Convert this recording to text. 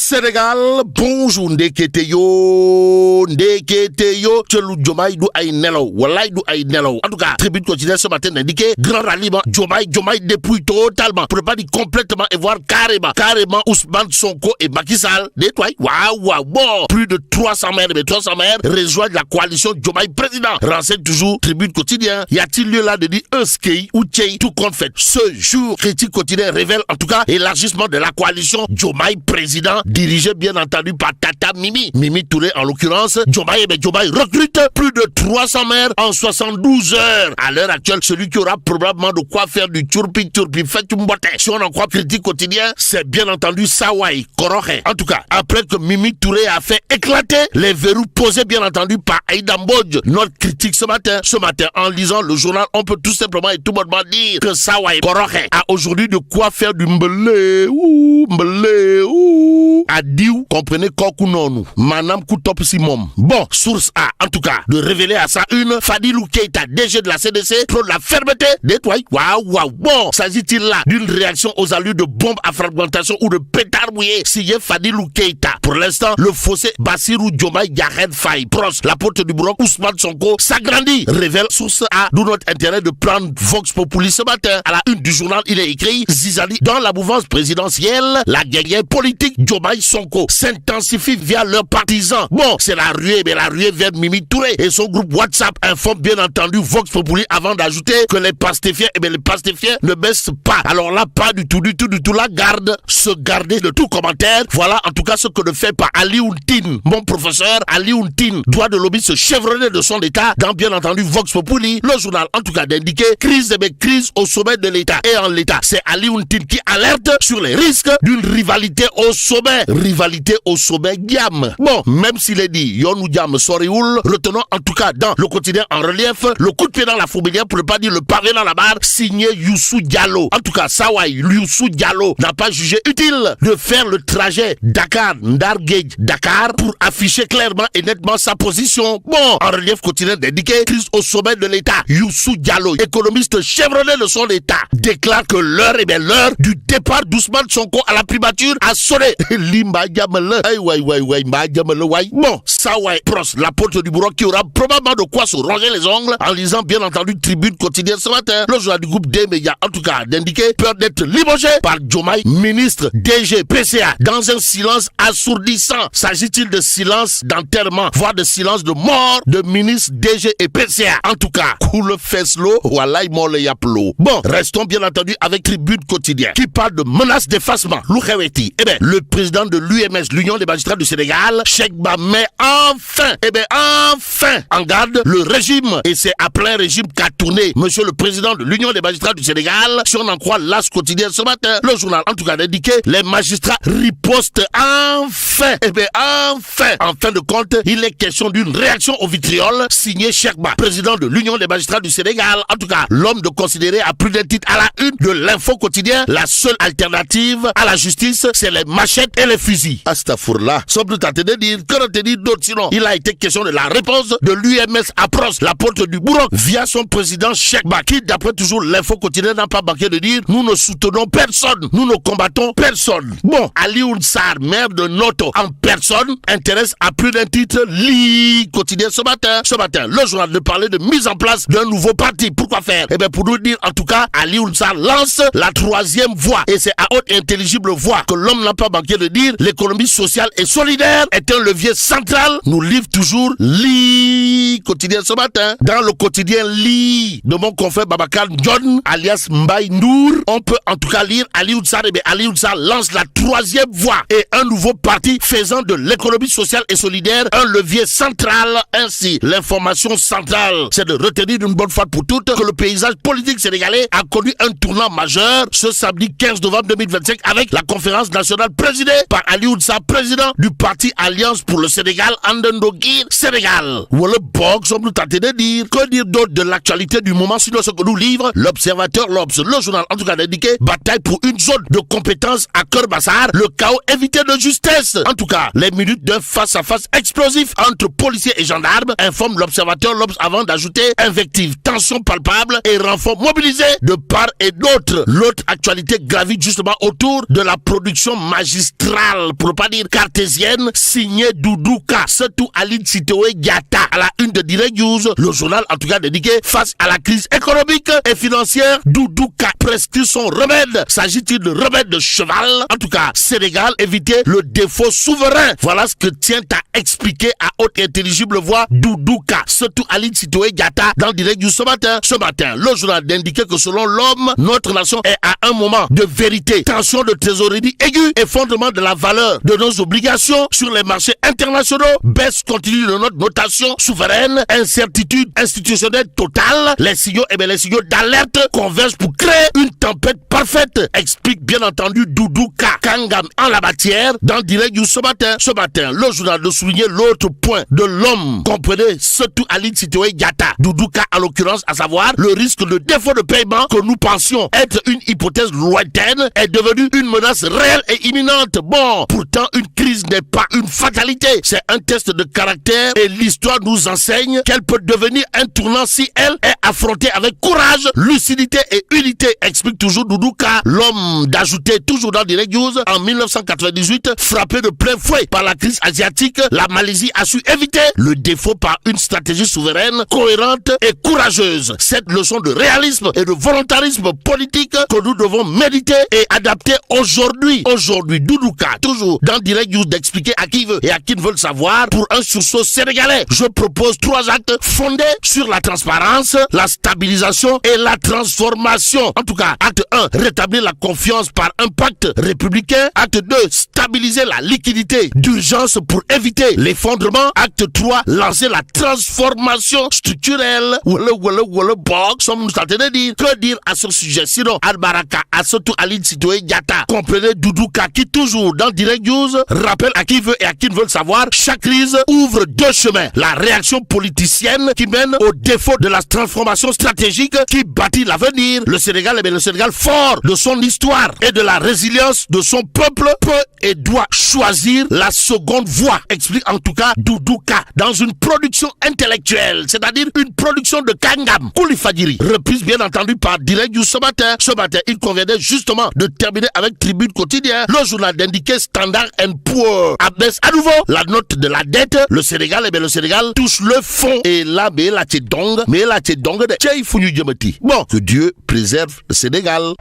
Sénégal, bonjour, ndeketeyo, Tchelou Diomaye du ay nelaw, walay du ay nelaw. En tout cas, Tribune quotidienne ce matin indiqué, grand ralliement, Diomaye dépouille totalement, pour ne pas dire complètement et voir carrément Ousmane Sonko et Macky Sall, nettoie, waouh, bon, plus de 300 maires rejoignent la coalition Diomaye président. Renseigne toujours Tribune quotidien, y a-t-il lieu là de dire un skei ou tchei, tout compte fait. Ce jour, Critique quotidien révèle en tout cas élargissement de la coalition Diomaye président, dirigé bien entendu par Tata Mimi Touré en l'occurrence. Diomaye recrute plus de 300 maires en 72 heures. À l'heure actuelle, celui qui aura probablement de quoi faire du turpi fait une botte. Si on en croit Critique quotidien, c'est bien entendu Sawai Korohe. En tout cas, après que Mimi Touré a fait éclater les verrous posés bien entendu par Aïda Mbodj, notre critique ce matin, en lisant le journal, on peut tout simplement et tout bonnement dire que Sawai Korohe a aujourd'hui de quoi faire du mbele Adiou, comprenez Kokunonu, Manam Koutop Simom. Bon, source A, en tout cas, de révéler à sa une, Fadilou Keita, DG de la CDC, prône la fermeté des toits. Waouh. Bon, s'agit-il là d'une réaction aux allures de bombes à fragmentation ou de pétards mouillés signé Fadilou Keita? Pour l'instant, le fossé Bassirou Diomaye Yahed Faye, proche, la porte du Bourg, Ousmane Sonko, s'agrandit. Révèle source A, d'où notre intérêt de prendre Vox Populi ce matin. À la une du journal, il est écrit, Zizali, dans la mouvance présidentielle, la guerre politique Diomaye Sonko s'intensifie via leurs partisans. Bon, c'est la ruée vers Mimi Touré et son groupe WhatsApp informe bien entendu Vox Populi avant d'ajouter que les pastéfiens ne baissent pas. Alors là, pas du tout, la garde, se garder de tout commentaire. Voilà en tout cas ce que ne fait pas Ali Ountin. Mon professeur Ali Ountin doit de lobby se chevronner de son état dans bien entendu Vox Populi. Le journal en tout cas d'indiquer crise au sommet de l'état. Et en l'état, c'est Ali Ountin qui alerte sur les risques d'une rivalité au sommet. Diam. Bon, même s'il est dit Yonou Diam Sorioul, retenons en tout cas dans le quotidien en relief le coup de pied dans la fourmilière, pour ne pas dire le pavé dans la barre, signé Youssou Diallo. En tout cas, Sawai Youssou Diallo n'a pas jugé utile de faire le trajet Dakar pour afficher clairement et nettement sa position. Bon, en relief quotidien d'indiquer crise au sommet de l'état. Youssou Diallo, économiste chevronné de son état, déclare que l'heure du départ d'Ousmane Sonko à la primature a sonné. Bon, Sawai pros, la porte du Bourg qui aura probablement de quoi se ronger les ongles en lisant bien entendu Tribune quotidienne ce matin. Le journal du groupe D-Média en tout cas d'indiquer peur d'être limogé par Diomaye, ministre DG PCA, dans un silence assourdissant. S'agit-il de silence d'enterrement, voire de silence de mort de ministre DG et PCA? En tout cas, coule feslo, voilà le yaplo. Bon, restons bien entendu avec Tribune quotidien qui parle de menace d'effacement. Le président de l'UMS, l'Union des magistrats du Sénégal, Cheikh Ba, met enfin en garde le régime, et c'est à plein régime qu'a tourné monsieur le président de l'Union des magistrats du Sénégal, si on en croit l'As quotidien ce matin. Le journal en tout cas indiqué, les magistrats ripostent enfin. En fin de compte, il est question d'une réaction au vitriol signé Cheikh Ba, président de l'Union des magistrats du Sénégal. En tout cas, l'homme de considérer à plus d'un titre à la une de l'info quotidien, la seule alternative à la justice, c'est les machettes et les fusils. Astafourla, sommes-nous tentés de dire, que retenir d'autres sinon? Il a été question de la réponse de l'UMS à Pros, la porte du Bourg, via son président Cheikh Ba, qui d'après toujours l'info quotidien n'a pas manqué de dire, nous ne soutenons personne, nous ne combattons personne. Bon, Ali Ounsar, maire de Noto, en personne, intéresse à plus d'un titre quotidien ce matin. Le journal de parler de mise en place d'un nouveau parti. Pourquoi faire? Pour nous dire en tout cas, Ali Ounsar lance la troisième voie, et c'est à haute et intelligible voix que l'homme n'a pas manqué de dire, l'économie sociale et solidaire est un levier central, nous livre toujours quotidien ce matin. Dans le quotidien de mon confrère Babacar John, alias Mbaye Ndour, on peut en tout cas lire Ali Ounsar. Ali Ounsar lance la troisième voie et un nouveau parti faisant de l'économie sociale et solidaire un levier central. Ainsi, l'information centrale, c'est de retenir d'une bonne fois pour toutes que le paysage politique sénégalais a connu un tournant majeur ce samedi 15 novembre 2025 avec la conférence nationale présidée par Ali Ounsar, président du parti Alliance pour le Sénégal, Andendogir Sénégal. Ou le box, sommes-nous tentés de dire. Que dire d'autre de l'actualité du moment sinon ce que nous livre l'Observateur, l'Obs, le journal en tout cas indiqué, bataille pour une zone de compétence à Keur-Massar, le chaos évité de justesse. En tout cas, les minutes d'un face-à-face explosif entre policiers et gendarmes, informe l'Observateur, l'Obs, avant d'ajouter invective, tension palpable et renfort mobilisé de part et d'autre. L'autre actualité gravite justement autour de la production magistrale centrale, pour ne pas dire cartésienne, signée Doudouka, surtout Aline Sitoé Diatta, à la une de Direct News. Le journal, en tout cas, dédié face à la crise économique et financière. Doudouka prescrit son remède. S'agit-il de remède de cheval? En tout cas, Sénégal, éviter le défaut souverain. Voilà ce que tient à expliquer à haute et intelligible voix Doudouka, surtout Aline Sitoé Diatta, dans Direct News ce matin. Ce matin, le journal d'indiquer que selon l'homme, notre nation est à un moment de vérité. Tension de trésorerie aiguë, effondrement de la valeur de nos obligations sur les marchés internationaux, baisse continue de notre notation souveraine, incertitude institutionnelle totale. Les signaux d'alerte convergent pour créer une tempête parfaite, explique bien entendu Doudouka Kangam en la matière dans Direct News ce matin. Ce matin, le journal de souligner l'autre point de l'homme, comprenez, surtout Aline Sitoé Diatta, Doudouka en l'occurrence, à savoir le risque de défaut de paiement que nous pensions être une hypothèse lointaine est devenue une menace réelle et imminente. Bon, pourtant une crise n'est pas une fatalité, c'est un test de caractère et l'histoire nous enseigne qu'elle peut devenir un tournant si elle est affrontée avec courage, lucidité et unité, explique toujours Doudouka, l'homme d'ajouter toujours dans Direct News. En 1998, frappé de plein fouet par la crise asiatique, la Malaisie a su éviter le défaut par une stratégie souveraine, cohérente et courageuse. Cette leçon de réalisme et de volontarisme politique que nous devons méditer et adapter aujourd'hui. Aujourd'hui, Doudouka, toujours dans Direct News, d'expliquer à qui veut et à qui ne veut le savoir pour un sursaut sénégalais. Je propose 3 actes fondés sur la transparence, la stabilisation et la transformation. En tout cas, acte 1, rétablir la confiance par un pacte républicain. Acte 2, stabiliser la liquidité d'urgence pour éviter l'effondrement. Acte 3, lancer la transformation structurelle. Sommes-nous en train de dire? Que dire à ce sujet? Sinon, Al-Baraka, Assotou Aline Sitoé Diatta, comprenez Doudouka qui toujours dans Direct News rappelle à qui veut et à qui ne veut le savoir, chaque crise ouvre 2 chemins. La réaction politicienne qui mène au défaut de la transformation stratégique qui bâtit l'avenir. Le Sénégal, le Sénégal fort de son histoire et de la résilience de son peuple peut et doit choisir la seconde voie, explique en tout cas Doudouka dans une production intellectuelle, c'est-à-dire une production de Kangam Koulifadiri, reprise bien entendu par Direct News ce matin. Ce matin, il conviendrait justement de terminer avec Tribune Quotidien, le journal d'indiquer Standard & Poor's abaisse à nouveau la note de la dette. Le Sénégal, le Sénégal touche le fond et là, mais la tchédong de Tchaïfounou Djemati. Bon, que Dieu préserve le Sénégal.